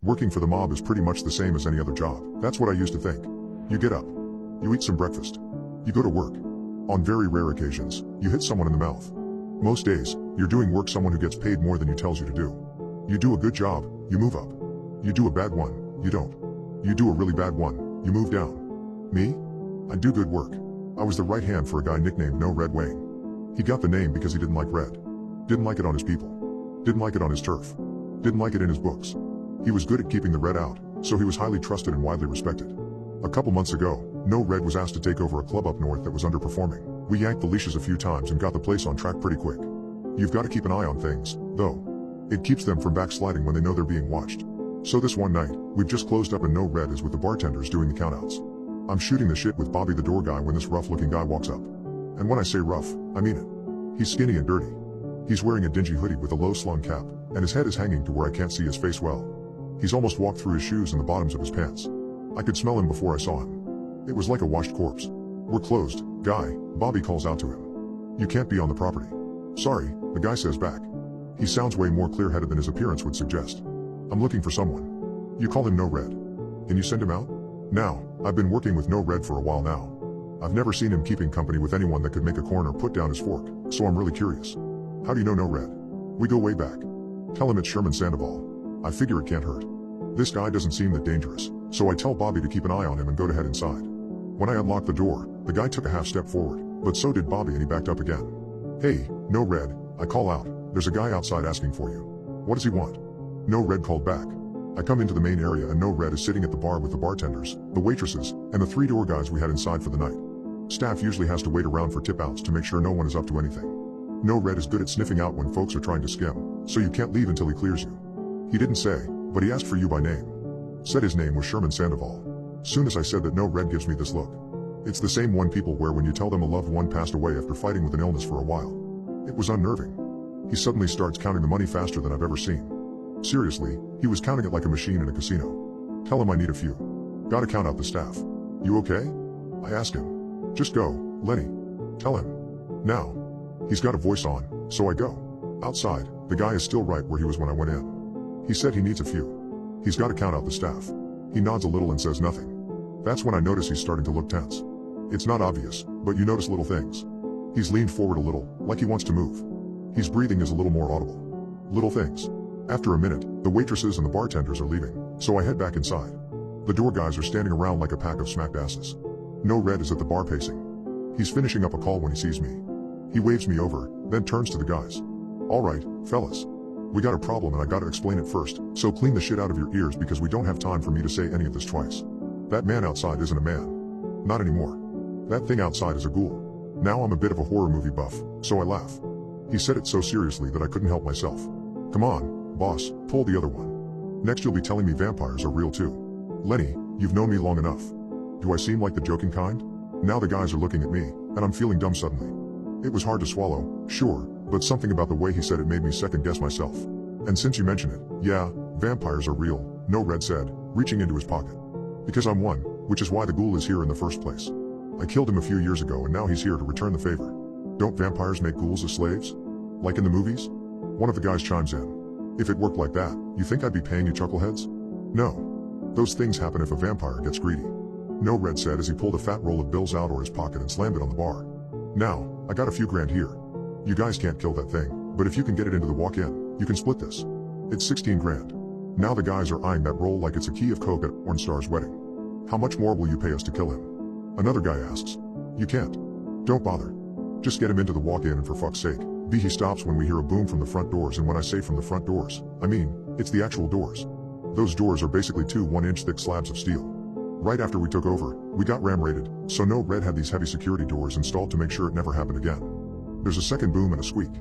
Working for the mob is pretty much the same as any other job. That's what I used to think. You get up. You eat some breakfast. You go to work. On very rare occasions, you hit someone in the mouth. Most days, you're doing work someone who gets paid more than you tells you to do. You do a good job, you move up. You do a bad one, you don't. You do a really bad one, you move down. Me? I do good work. I was the right hand for a guy nicknamed No Red Wayne. He got the name because he didn't like red. Didn't like it on his people. Didn't like it on his turf. Didn't like it in his books. He was good at keeping the red out, so he was highly trusted and widely respected. A couple months ago, No Red was asked to take over a club up north that was underperforming. We yanked the leashes a few times and got the place on track pretty quick. You've got to keep an eye on things, though. It keeps them from backsliding when they know they're being watched. So this one night, we've just closed up and No Red is with the bartenders doing the countouts. I'm shooting the shit with Bobby the door guy when this rough-looking guy walks up. And when I say rough, I mean it. He's skinny and dirty. He's wearing a dingy hoodie with a low-slung cap, and his head is hanging to where I can't see his face well. He's almost walked through his shoes and the bottoms of his pants. I could smell him before I saw him. It was like a washed corpse. We're closed, guy, Bobby calls out to him. You can't be on the property. Sorry, the guy says back. He sounds way more clear-headed than his appearance would suggest. I'm looking for someone. You call him No Red. Can you send him out? Now, I've been working with No Red for a while now. I've never seen him keeping company with anyone that could make a corner put down his fork, so I'm really curious. How do you know No Red? We go way back. Tell him it's Sherman Sandoval. I figure it can't hurt. This guy doesn't seem that dangerous, so I tell Bobby to keep an eye on him and go to head inside. When I unlocked the door, the guy took a half step forward, but so did Bobby and he backed up again. Hey, No Red, I call out. There's a guy outside asking for you. What does he want? No Red called back. I come into the main area and No Red is sitting at the bar with the bartenders, the waitresses, and the 3 door guys we had inside for the night. Staff usually has to wait around for tip outs to make sure no one is up to anything. No Red is good at sniffing out when folks are trying to skim, so you can't leave until he clears you. He didn't say, but he asked for you by name. Said his name was Sherman Sandoval. Soon as I said that, No Red gives me this look. It's the same one people wear when you tell them a loved one passed away after fighting with an illness for a while. It was unnerving. He suddenly starts counting the money faster than I've ever seen. Seriously, he was counting it like a machine in a casino. Tell him I need a few. Gotta count out the staff. You okay? I ask him. Just go, Lenny. Tell him. Now. He's got a voice on, so I go. Outside, the guy is still right where he was when I went in. He said he needs a few. He's gotta count out the staff. He nods a little and says nothing. That's when I notice he's starting to look tense. It's not obvious, but you notice little things. He's leaned forward a little, like he wants to move. His breathing is a little more audible. Little things. After a minute, the waitresses and the bartenders are leaving, so I head back inside. The door guys are standing around like a pack of smacked asses. No Red is at the bar pacing. He's finishing up a call when he sees me. He waves me over, then turns to the guys. All right, fellas. We got a problem and I gotta explain it first, so clean the shit out of your ears because we don't have time for me to say any of this twice. That man outside isn't a man. Not anymore. That thing outside is a ghoul. Now I'm a bit of a horror movie buff, so I laugh. He said it so seriously that I couldn't help myself. Come on, boss, pull the other one. Next you'll be telling me vampires are real too. Lenny, you've known me long enough. Do I seem like the joking kind? Now the guys are looking at me, and I'm feeling dumb suddenly. It was hard to swallow, sure, but something about the way he said it made me second guess myself. And since you mention it, yeah, vampires are real, No Red said, reaching into his pocket. Because I'm one, which is why the ghoul is here in the first place. I killed him a few years ago and now he's here to return the favor. Don't vampires make ghouls as slaves? Like in the movies? One of the guys chimes in. If it worked like that, you think I'd be paying you chuckleheads? No. Those things happen if a vampire gets greedy. No Red said as he pulled a fat roll of bills out of his pocket and slammed it on the bar. Now, I got a few grand here. You guys can't kill that thing, but if you can get it into the walk-in, you can split this. It's 16 grand. Now the guys are eyeing that roll like it's a key of coke at Ornstar's wedding. How much more will you pay us to kill him? Another guy asks. You can't. Don't bother. Just get him into the walk-in and for fuck's sake. He stops when we hear a boom from the front doors, and when I say from the front doors, I mean, it's the actual doors. Those doors are basically 2 1-inch thick slabs of steel. Right after we took over, we got ram-raided, so No Red had these heavy security doors installed to make sure it never happened again. There's a second boom and a squeak.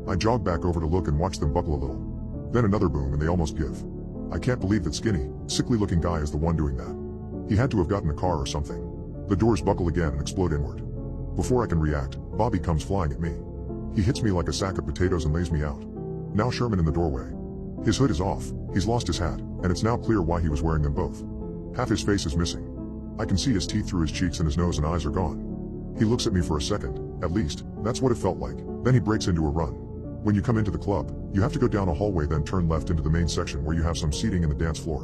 I jog back over to look and watch them buckle a little. Then another boom and they almost give. I can't believe that skinny, sickly-looking guy is the one doing that. He had to have gotten a car or something. The doors buckle again and explode inward. Before I can react, Bobby comes flying at me. He hits me like a sack of potatoes and lays me out. Now Sherman in the doorway. His hood is off, he's lost his hat, and it's now clear why he was wearing them both. Half his face is missing. I can see his teeth through his cheeks and his nose and eyes are gone. He looks at me for a second, at least, that's what it felt like, then he breaks into a run. When you come into the club, You have to go down a hallway then turn left into the main section where you have some seating and the dance floor.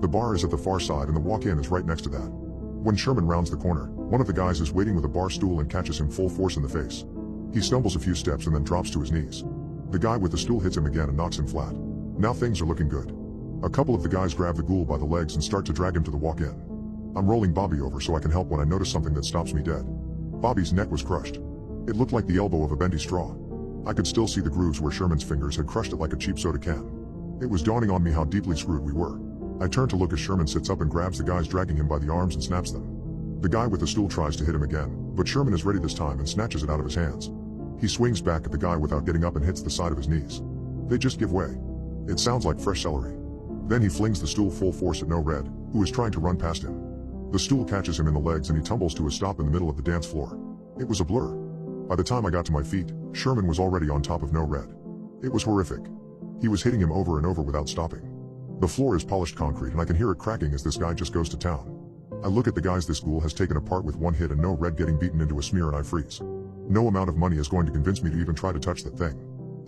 The bar is at the far side and the walk-in is right next to that. When Sherman rounds the corner, one of the guys is waiting with a bar stool and catches him full force in the face. He stumbles a few steps and then drops to his knees. The guy with the stool hits him again and knocks him flat. Now things are looking good. A couple of the guys grab the ghoul by the legs and start to drag him to the walk-in. I'm rolling Bobby over so I can help when I notice something that stops me dead. Bobby's neck was crushed. It looked like the elbow of a bendy straw. I could still see the grooves where Sherman's fingers had crushed it like a cheap soda can. It was dawning on me how deeply screwed we were. I turn to look as Sherman sits up and grabs the guys dragging him by the arms and snaps them. The guy with the stool tries to hit him again, but Sherman is ready this time and snatches it out of his hands. He swings back at the guy without getting up and hits the side of his knees. They just give way. It sounds like fresh celery. Then he flings the stool full force at No Red, who is trying to run past him. The stool catches him in the legs and he tumbles to a stop in the middle of the dance floor. It was a blur. By the time I got to my feet, Sherman was already on top of No Red. It was horrific. He was hitting him over and over without stopping. The floor is polished concrete and I can hear it cracking as this guy just goes to town. I look at the guys this ghoul has taken apart with one hit and No Red getting beaten into a smear and I freeze. No amount of money is going to convince me to even try to touch that thing.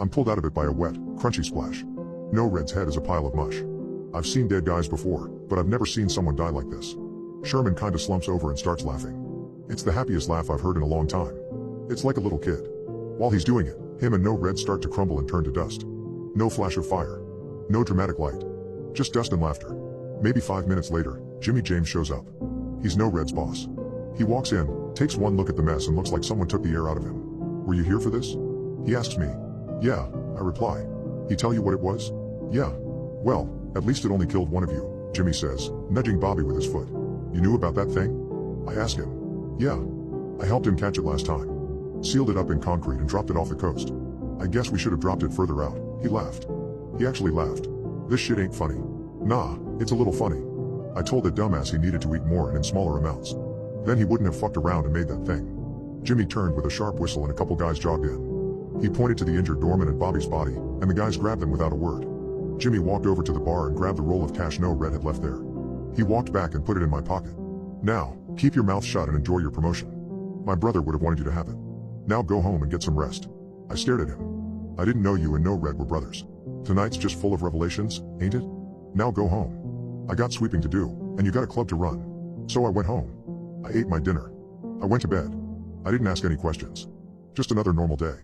I'm pulled out of it by a wet, crunchy splash. No Red's head is a pile of mush. I've seen dead guys before, but I've never seen someone die like this. Sherman kinda slumps over and starts laughing. It's the happiest laugh I've heard in a long time. It's like a little kid. While he's doing it, him and No Red start to crumble and turn to dust. No flash of fire. No dramatic light. Just dust and laughter. Maybe 5 minutes later, Jimmy James shows up. He's No Red's boss. He walks in, takes one look at the mess and looks like someone took the air out of him. Were you here for this? He asks me. Yeah, I reply. He tell you what it was? Yeah. Well, at least it only killed one of you, Jimmy says, nudging Bobby with his foot. You knew about that thing? I ask him. Yeah. I helped him catch it last time. Sealed it up in concrete and dropped it off the coast. I guess we should have dropped it further out. He laughed. He actually laughed. This shit ain't funny. Nah, it's a little funny. I told that dumbass he needed to eat more and in smaller amounts. Then he wouldn't have fucked around and made that thing. Jimmy turned with a sharp whistle and a couple guys jogged in. He pointed to the injured doorman and Bobby's body, and the guys grabbed them without a word. Jimmy walked over to the bar and grabbed the roll of cash No Red had left there. He walked back and put it in my pocket. Now, keep your mouth shut and enjoy your promotion. My brother would have wanted you to have it. Now go home and get some rest. I stared at him. I didn't know you and No Red were brothers. Tonight's just full of revelations, ain't it? Now go home. I got sweeping to do, and you got a club to run. So I went home. I ate my dinner. I went to bed. I didn't ask any questions. Just another normal day.